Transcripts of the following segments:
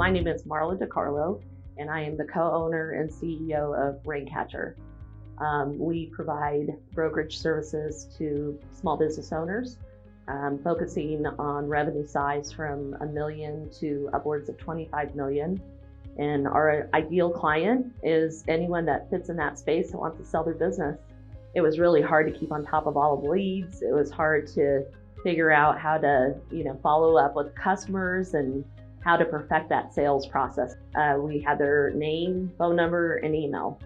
My name is Marla DiCarlo, and I am the co-owner and CEO of Raincatcher. We provide brokerage services to small business owners, focusing on revenue size from $1 million to upwards of $25 million. And our ideal client is anyone that fits in that space that wants to sell their business. It was really hard to keep on top of all of the leads. It was hard to figure out how to, follow up with customers and how to perfect that sales process. We had their name, phone number, and email.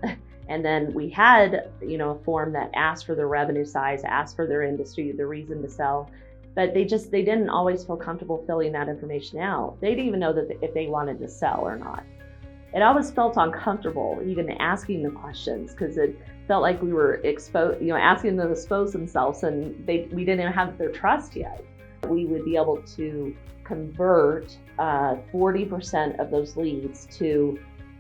And then we had, a form that asked for their revenue size, asked for their industry, the reason to sell. But they didn't always feel comfortable filling that information out. They didn't even know that if they wanted to sell or not. It always felt uncomfortable even asking the questions, because it felt like we were asking them to expose themselves, and we didn't have their trust yet. We would be able to convert 40% of those leads to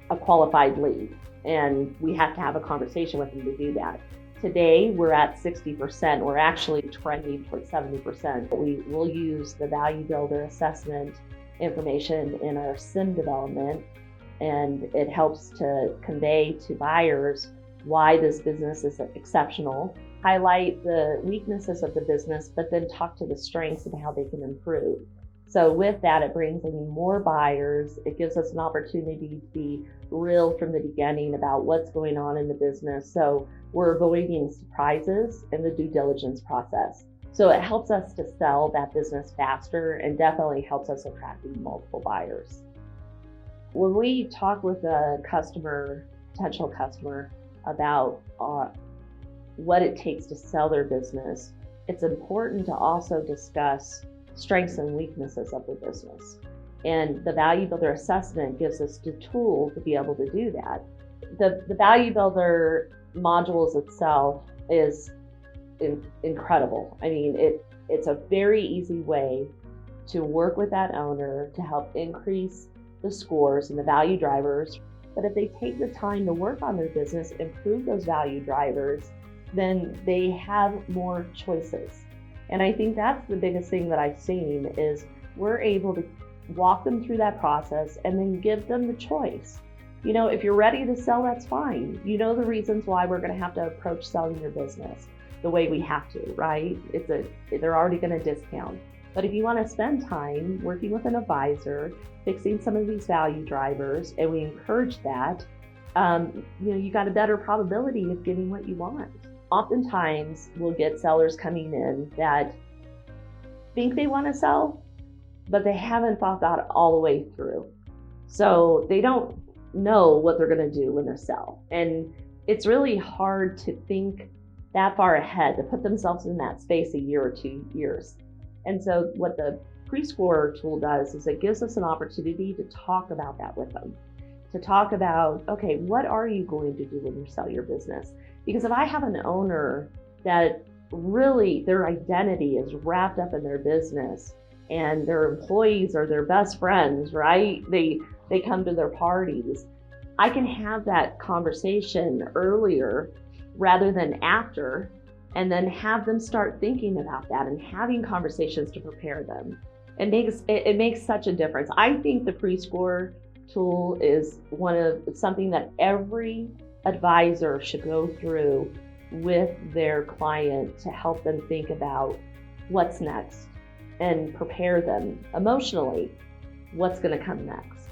a qualified lead, and we have to have a conversation with them to do that. Today, we're at 60%. We're actually trending towards 70%. We will use the Value Builder assessment information in our SIM development, and it helps to convey to buyers why this business is exceptional, highlight the weaknesses of the business, but then talk to the strengths and how they can improve. So with that, it brings in more buyers. It gives us an opportunity to be real from the beginning about what's going on in the business. So we're avoiding surprises in the due diligence process. So it helps us to sell that business faster and definitely helps us attracting multiple buyers. When we talk with a potential customer, about what it takes to sell their business, it's important to also discuss strengths and weaknesses of the business. And the Value Builder assessment gives us the tool to be able to do that. The Value Builder modules itself is incredible. I mean, it's a very easy way to work with that owner to help increase the scores and the value drivers. But if they take the time to work on their business, improve those value drivers, then they have more choices. And I think that's the biggest thing that I've seen is we're able to walk them through that process and then give them the choice. If you're ready to sell, that's fine. The reasons why we're going to have to approach selling your business the way we have to, right? They're already going to discount. But if you want to spend time working with an advisor, fixing some of these value drivers, and we encourage that, you got a better probability of getting what you want. Oftentimes, we'll get sellers coming in that think they want to sell, but they haven't thought that all the way through. So they don't know what they're going to do when they sell. And it's really hard to think that far ahead, to put themselves in that space a year or 2 years. And so what the pre-score tool does is it gives us an opportunity to talk about that with them, to talk about, okay, what are you going to do when you sell your business? Because if I have an owner that really their identity is wrapped up in their business and their employees are their best friends, right? They come to their parties. I can have that conversation earlier rather than after, and then have them start thinking about that and having conversations to prepare them. It makes such a difference. I think the pre-score tool is something that every advisor should go through with their client to help them think about what's next and prepare them emotionally what's going to come next.